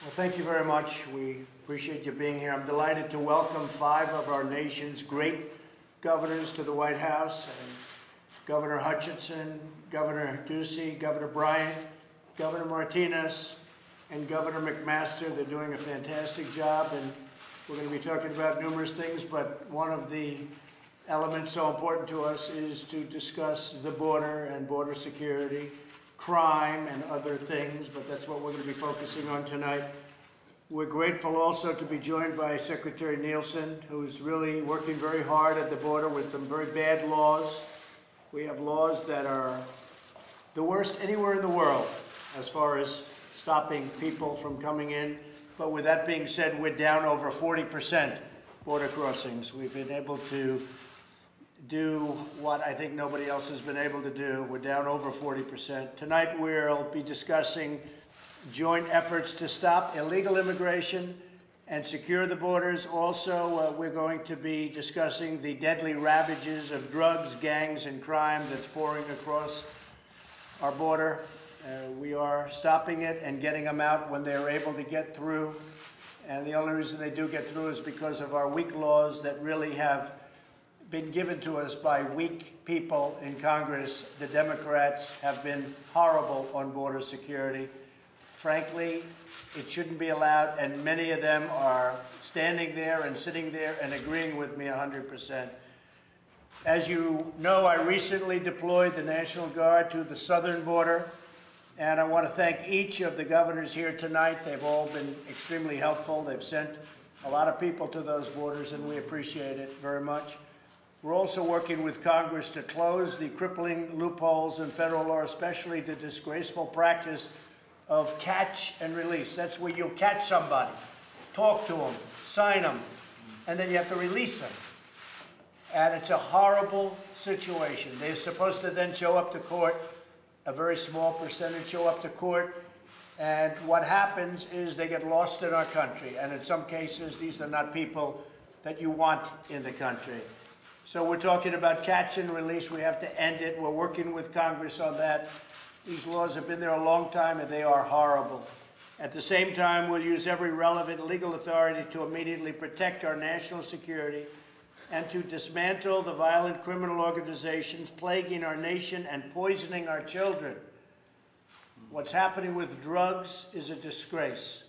Well, thank you very much. We appreciate you being here. I'm delighted to welcome 5 of our nation's great governors to the White House. And Governor Hutchinson, Governor Ducey, Governor Bryant, Governor Martinez, and Governor McMaster. They're doing a fantastic job, and we're going to be talking about numerous things, but one of the elements so important to us is to discuss the border and border security, crime, and other things, but that's what we're going to be focusing on tonight. We're grateful also to be joined by Secretary Nielsen, who's really working very hard at the border with some very bad laws. We have laws that are the worst anywhere in the world as far as stopping people from coming in. But with that being said, we're down over 40% border crossings. We've been able to do what I think nobody else has been able to do. We're down over 40%. Tonight we'll be discussing joint efforts to stop illegal immigration and secure the borders. Also, we're going to be discussing the deadly ravages of drugs, gangs, and crime that's pouring across our border. We are stopping it and getting them out when they're able to get through. And the only reason they do get through is because of our weak laws that really have been given to us by weak people in Congress. The Democrats have been horrible on border security. Frankly, it shouldn't be allowed, and many of them are standing there and sitting there and agreeing with me 100%. As you know, I recently deployed the National Guard to the southern border, and I want to thank each of the governors here tonight. They've all been extremely helpful. They've sent a lot of people to those borders, and we appreciate it very much. We're also working with Congress to close the crippling loopholes in federal law, especially the disgraceful practice of catch and release. That's where you catch somebody, talk to them, sign them, and then you have to release them. And it's a horrible situation. They're supposed to then show up to court. A very small percentage show up to court. And what happens is they get lost in our country. And in some cases, these are not people that you want in the country. So we're talking about catch and release. We have to end it. We're working with Congress on that. These laws have been there a long time, and they are horrible. At the same time, we'll use every relevant legal authority to immediately protect our national security and to dismantle the violent criminal organizations plaguing our nation and poisoning our children. What's happening with drugs is a disgrace.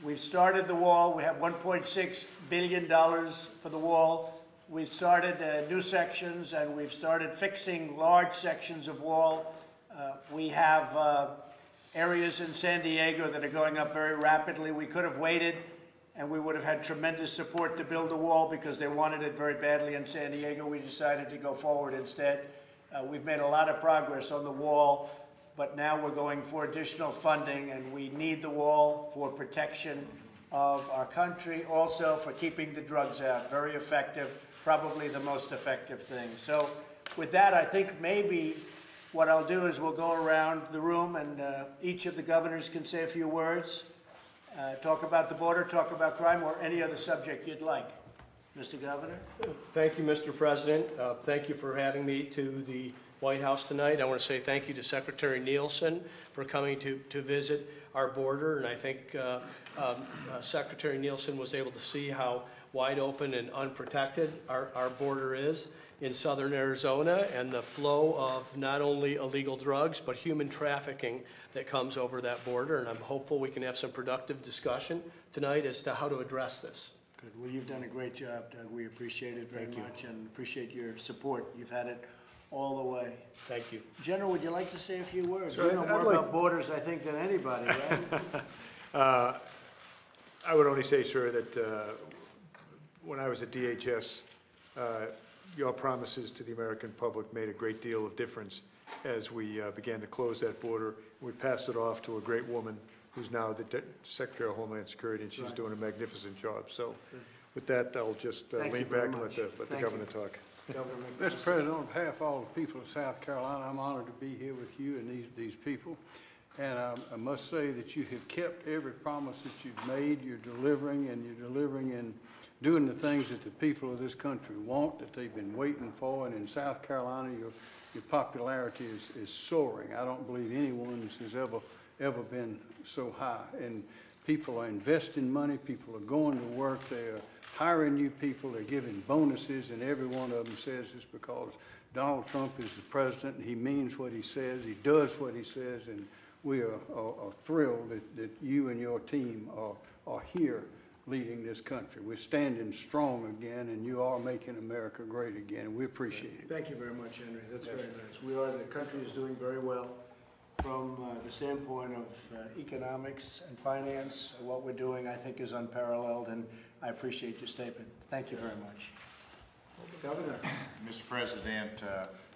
We've started the wall. We have $1.6 billion for the wall. We've started new sections, and we've started fixing large sections of wall. We have areas in San Diego that are going up very rapidly. We could have waited, and we would have had tremendous support to build a wall because they wanted it very badly in San Diego. We decided to go forward instead. We've made a lot of progress on the wall, but now we're going for additional funding, and we need the wall for protection of our country, also for keeping the drugs out. Very effective, probably the most effective thing. So with that, I think maybe what I'll do is we'll go around the room, and each of the governors can say a few words, talk about the border, talk about crime, or any other subject you'd like. Mr. Governor? Thank you, Mr. President. Thank you for having me to the White House tonight. I want to say thank you to Secretary Nielsen for coming to visit our border, and I think Secretary Nielsen was able to see how wide open and unprotected our border is in southern Arizona, and the flow of not only illegal drugs but human trafficking that comes over that border. And I'm hopeful we can have some productive discussion tonight as to how to address this. Good. Well, you've done a great job, Doug. We appreciate it very much and appreciate your support. You've had it all the way. Thank you. General, would you like to say a few words? Sure, You know more about borders, I think, than anybody, right? I would only say, sir, that when I was at DHS, your promises to the American public made a great deal of difference as we began to close that border. We passed it off to a great woman who's now the Secretary of Homeland Security, and she's doing a magnificent job. So with that, I'll just lean back and let the governor talk. Mr. President, on behalf of all the people of South Carolina, I'm honored to be here with you and these people. And I must say that you have kept every promise that you've made. You're delivering and doing the things that the people of this country want, that they've been waiting for. And in South Carolina, your popularity is soaring. I don't believe anyone's has ever been so high. And People are investing money, people are going to work, they're hiring new people, they're giving bonuses, and every one of them says it's because Donald Trump is the president, and he means what he says, he does what he says, and we are thrilled that you and your team are here leading this country. We're standing strong again, and you are making America great again, and we appreciate it. Thank you very much, Henry. That's very nice. The country is doing very well from the standpoint of economics and finance. What we're doing, I think, is unparalleled, and I appreciate your statement. Thank you very much. Governor. Mr. President,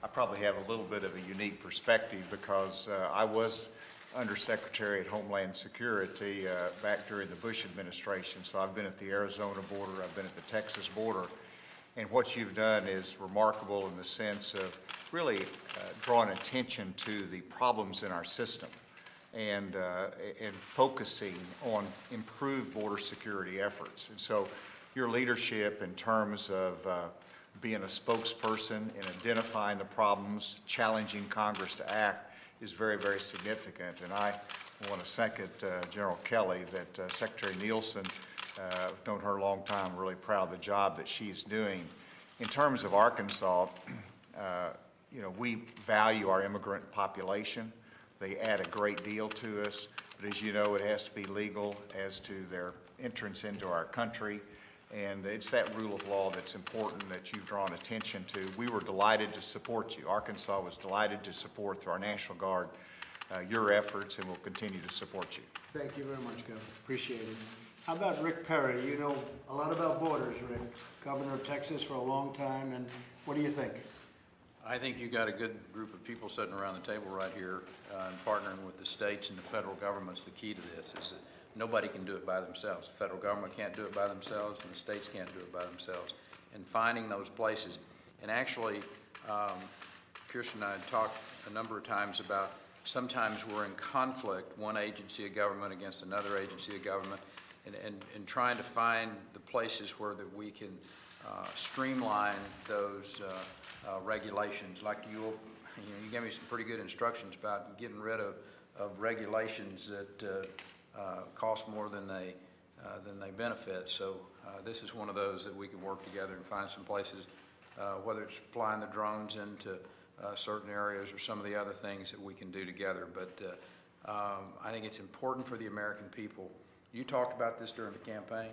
I probably have a little bit of a unique perspective because I was Undersecretary at Homeland Security back during the Bush administration. So I've been at the Arizona border, I've been at the Texas border, and what you've done is remarkable in the sense of really drawing attention to the problems in our system and focusing on improved border security efforts. And so your leadership in terms of being a spokesperson and identifying the problems, challenging Congress to act is very, very significant. And I want to second General Kelly that Secretary Nielsen, I've known her a long time, really proud of the job that she's doing. In terms of Arkansas, you know, we value our immigrant population. They add a great deal to us, but as you know, it has to be legal as to their entrance into our country. And it's that rule of law that's important that you've drawn attention to. We were delighted to support you. Arkansas was delighted to support through our National Guard your efforts, and we'll continue to support you. Thank you very much, Governor. Appreciate it. How about Rick Perry? You know a lot about borders, Rick. Governor of Texas for a long time, and what do you think? I think you got a good group of people sitting around the table right here and partnering with the states and the federal government's the key to this, is that nobody can do it by themselves. The federal government can't do it by themselves, and the states can't do it by themselves. And finding those places, and actually, Kirsten and I had talked a number of times about sometimes we're in conflict, one agency of government against another agency of government, and trying to find the places where that we can streamline those regulations. Like you gave me some pretty good instructions about getting rid of regulations that cost more than they benefit. So this is one of those that we can work together and find some places, whether it's flying the drones into certain areas or some of the other things that we can do together. But I think it's important for the American people. You talked about this during the campaign,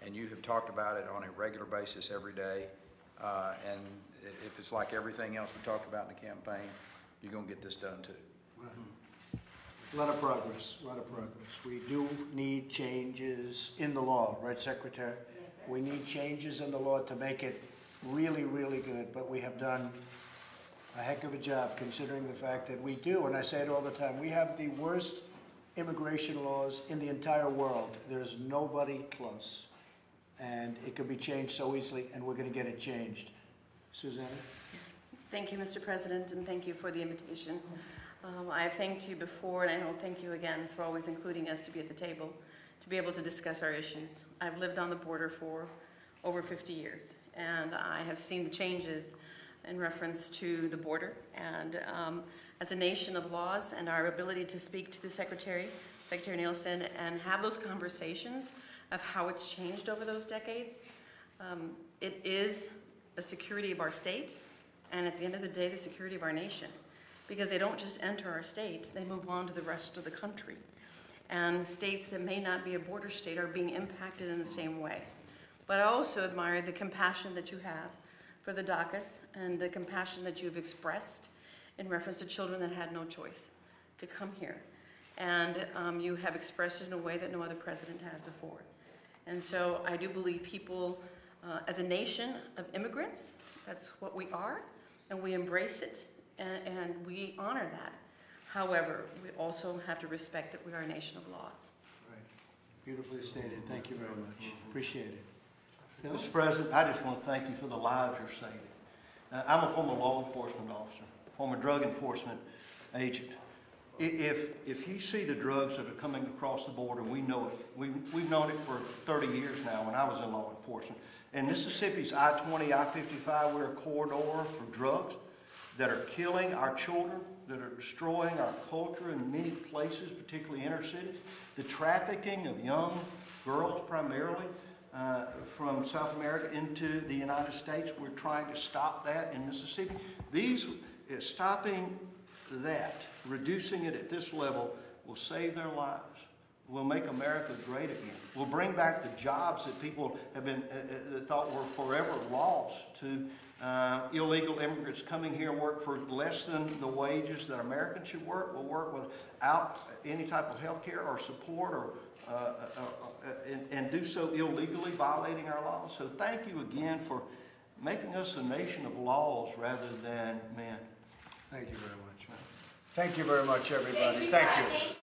and you have talked about it on a regular basis every day. And if it's like everything else we talked about in the campaign, you're going to get this done too. Right. A lot of progress, a lot of progress. We do need changes in the law, right, Secretary? Yes, sir. We need changes in the law to make it really, really good, but we have done a heck of a job considering the fact that we do, and I say it all the time, we have the worst immigration laws in the entire world. There's nobody close. And it could be changed so easily, and we're going to get it changed. Susanna? Yes. Thank you, Mr. President, and thank you for the invitation. I've thanked you before, and I will thank you again for always including us to be at the table, to be able to discuss our issues. I've lived on the border for over 50 years, and I have seen the changes in reference to the border. And as a nation of laws and our ability to speak to the Secretary Nielsen, and have those conversations of how it's changed over those decades, it is the security of our state, and at the end of the day, the security of our nation. Because they don't just enter our state, they move on to the rest of the country. And states that may not be a border state are being impacted in the same way. But I also admire the compassion that you have for the DACAs and the compassion that you've expressed in reference to children that had no choice to come here. And you have expressed it in a way that no other president has before. And so I do believe people, as a nation of immigrants, that's what we are, and we embrace it. And we honor that. However, we also have to respect that we are a nation of laws. Right. Beautifully stated. Thank you very much. Appreciate it. Phil? Mr. President, I just want to thank you for the lives you're saving. I'm a former law enforcement officer, former drug enforcement agent. If you see the drugs that are coming across the border, we know it. We've known it for 30 years now when I was in law enforcement. And Mississippi's I-20, I-55, we're a corridor for drugs. that are killing our children, that are destroying our culture in many places, particularly inner cities. The trafficking of young girls primarily from South America into the United States. We're trying to stop that in Mississippi. Stopping that, reducing it at this level, will save their lives. Will make America great again. Will bring back the jobs that people have been that thought were forever lost to illegal immigrants coming here, work for less than the wages that Americans should work. Will work without any type of health care or support, or and do so illegally, violating our laws. So thank you again for making us a nation of laws rather than men. Thank you very much. Thank you very much, everybody. Thank you.